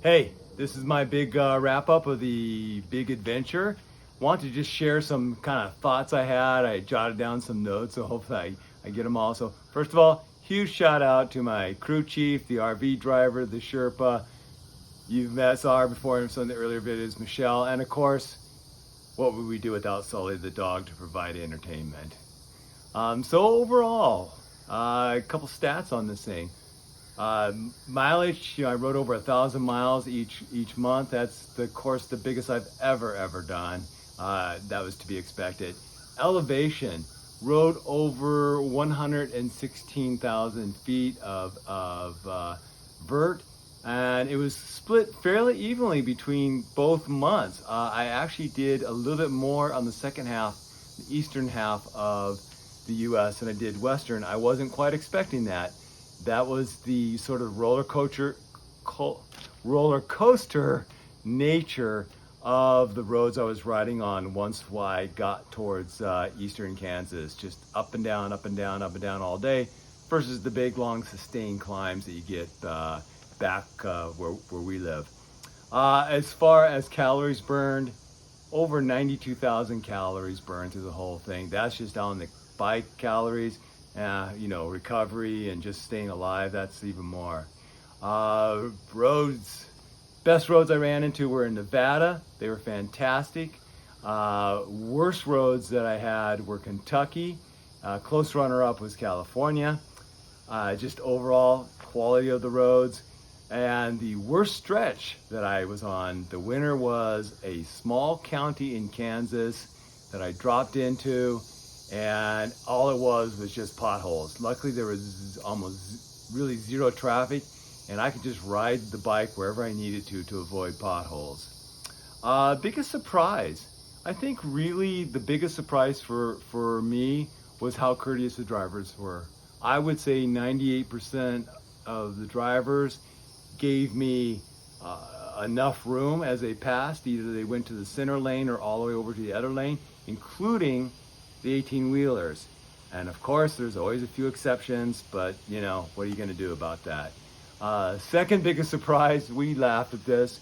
Hey, this is my big wrap up of the big adventure. Want to just share some kind of thoughts I had. I jotted down some notes, so hopefully I get them all. So, first of all, huge shout out to my crew chief, the RV driver, the Sherpa. You've met, saw her before in some of the earlier videos, Michelle. And of course, what would we do without Sully the dog to provide entertainment? So, overall, a couple stats on this thing. Mileage, I rode over 1,000 miles each month. That's the course, the biggest I've ever done. That was to be expected. Elevation, rode over 116,000 feet of vert, and it was split fairly evenly between both months. I actually did a little bit more on the second half, the eastern half of the U.S. than I did western. I wasn't quite expecting that. That was the sort of roller coaster nature of the roads I was riding on once I got towards eastern Kansas. Just up and down, up and down, up and down all day, versus the big, long, sustained climbs that you get back where we live. As far as calories burned, over 92,000 calories burned through the whole thing. That's just on the bike calories. Recovery and just staying alive, that's even more. Roads, best roads I ran into were in Nevada. They were fantastic. Worst roads that I had were Kentucky. Close runner-up was California. Just overall quality of the roads. And the worst stretch that I was on, the winter, was a small county in Kansas that I dropped into, and all it was just potholes. Luckily, there was almost really zero traffic, and I could just ride the bike wherever I needed to avoid potholes. Biggest surprise, I think really the biggest surprise for me was how courteous the drivers were. I would say 98% of the drivers gave me enough room as they passed. Either they went to the center lane or all the way over to the other lane, including the 18-wheelers. And of course, there's always a few exceptions, but what are you going to do about that? Second biggest surprise, we laughed at this,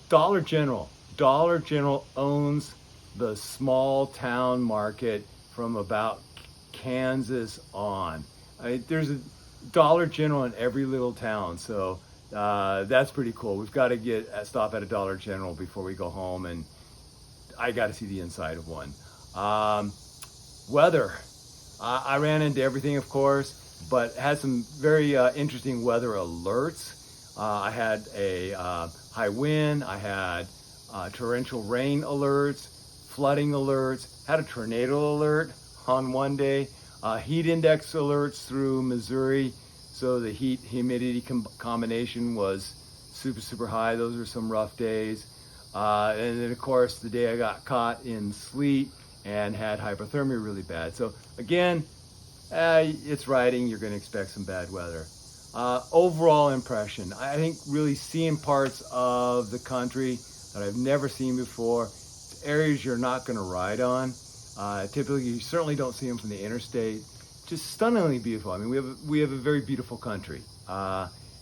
Dollar General. Dollar General owns the small town market from about Kansas on. There's a Dollar General in every little town, so that's pretty cool. We've got to stop at a Dollar General before we go home, and I got to see the inside of one. Weather. I ran into everything, of course, but had some very interesting weather alerts. I had a high wind. I had torrential rain alerts, flooding alerts, had a tornado alert on one day, heat index alerts through Missouri. So the heat humidity combination was super high. Those were some rough days. And then of course the day I got caught in sleet and had hypothermia really bad. So again, it's riding, you're going to expect some bad weather. Overall impression, I think really seeing parts of the country that I've never seen before. It's areas you're not going to ride on. Typically, you certainly don't see them from the interstate. Just stunningly beautiful. I mean, we have a very beautiful country,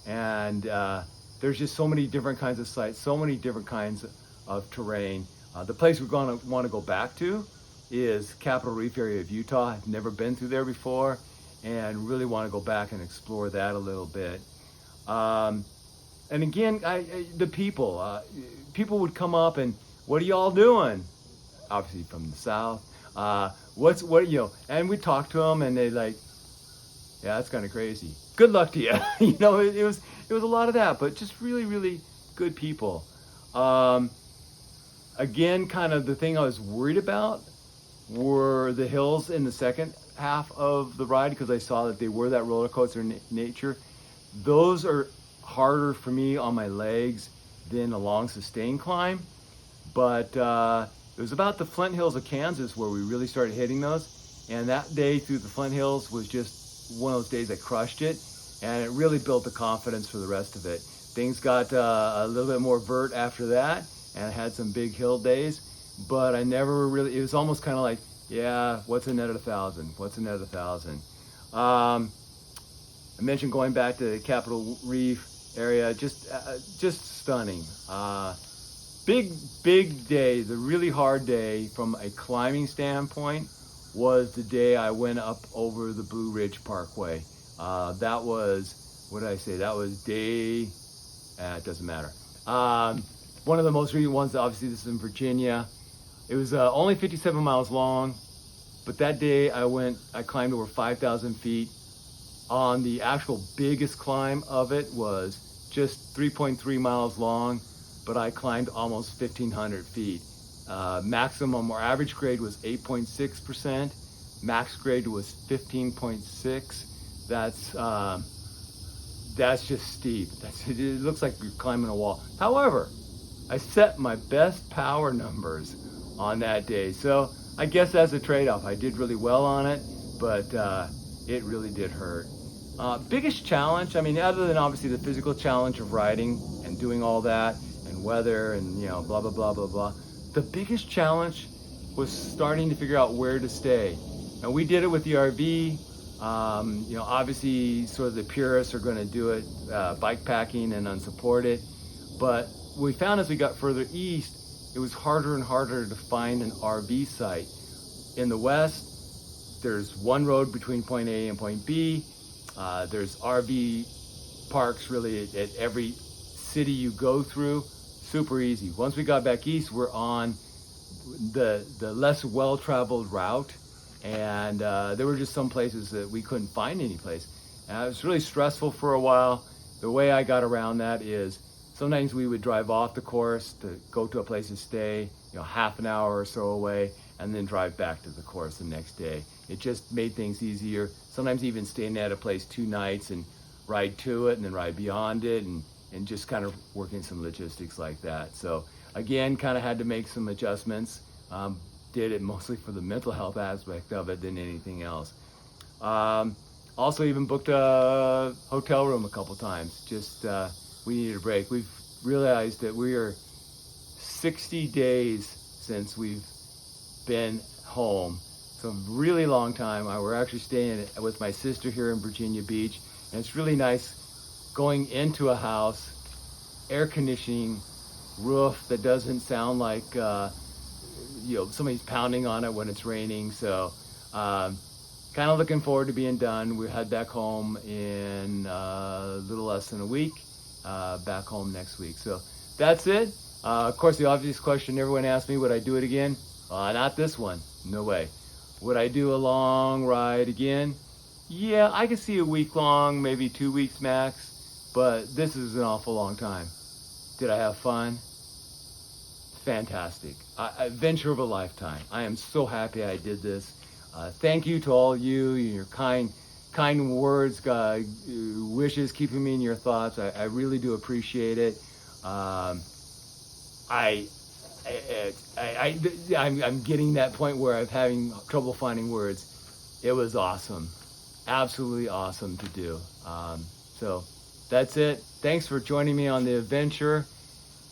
and there's just so many different kinds of sites, so many different kinds of terrain. The place we're going to want to go back to is Capitol Reef area of Utah. I've never been through there before, and really want to go back and explore that a little bit. And again, the people would come up and, what are y'all doing? Obviously from the South. And we talked to them, and they like, yeah, that's kind of crazy. Good luck to you. It was a lot of that, but just really good people. Again, kind of the thing I was worried about were the hills in the second half of the ride, because I saw that they were that roller coaster nature. Those are harder for me on my legs than a long sustained climb, but it was about the Flint Hills of Kansas where we really started hitting those, and that day through the Flint Hills was just one of those days that crushed it, and it really built the confidence for the rest of it. Things got a little bit more vert after that, and I had some big hill days, but I never really, it was almost kind of like, yeah, what's a net of 1,000? What's a net of 1,000? I mentioned going back to Capitol Reef area, just stunning. Big day. The really hard day from a climbing standpoint was the day I went up over the Blue Ridge Parkway. That was, what did I say? That was day, it doesn't matter. One of the most recent ones, obviously this is in Virginia. It was only 57 miles long, but that day I climbed over 5,000 feet. On the actual biggest climb of it was just 3.3 miles long, but I climbed almost 1,500 feet. Maximum or average grade was 8.6%. Max grade was 15.6. That's just steep. It looks like you're climbing a wall. However, I set my best power numbers on that day. So I guess that's a trade-off. I did really well on it, but it really did hurt. Biggest challenge, I mean, other than obviously the physical challenge of riding and doing all that and weather and, you know, blah, blah, blah, blah, blah. The biggest challenge was starting to figure out where to stay. And we did it with the RV. You know, obviously sort of the purists are going to do it, bike packing and unsupported. But we found as we got further east, it was harder and harder to find an RV site. In the west, there's one road between point A and point B. There's RV parks really at every city you go through. Super easy. Once we got back east, we're on the less well-traveled route, and there were just some places that we couldn't find any place. And it was really stressful for a while. The way I got around that is sometimes we would drive off the course to go to a place to stay, you know, half an hour or so away, and then drive back to the course the next day. It just made things easier. Sometimes even staying at a place 2 nights and ride to it and then ride beyond it, and just kind of working some logistics like that. So again, kind of had to make some adjustments. Did it mostly for the mental health aspect of it than anything else. Also even booked a hotel room a couple times. Just, we needed a break. We've realized that we are 60 days since we've been home. So a really long time. We're actually staying with my sister here in Virginia Beach, and it's really nice going into a house, air conditioning, roof that doesn't sound like you know, somebody's pounding on it when it's raining. So kind of looking forward to being done. We head back home in a little less than a week, back home next week. So that's it. Of course, the obvious question everyone asks me, would I do it again? Not this one, no way. Would I do a long ride again? Yeah, I could see a week long, maybe 2 weeks max, but this is an awful long time. Did I have fun? Fantastic. Adventure of a lifetime. I am so happy I did this. Thank you to all you and your kind words, wishes, keeping me in your thoughts. I really do appreciate it. I'm getting that point where I'm having trouble finding words. It was awesome. Absolutely awesome to do. So that's it. Thanks for joining me on the adventure.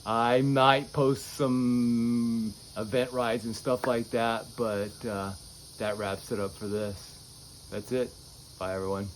I might post some event rides and stuff like that, but that wraps it up for this. That's it. Bye, everyone.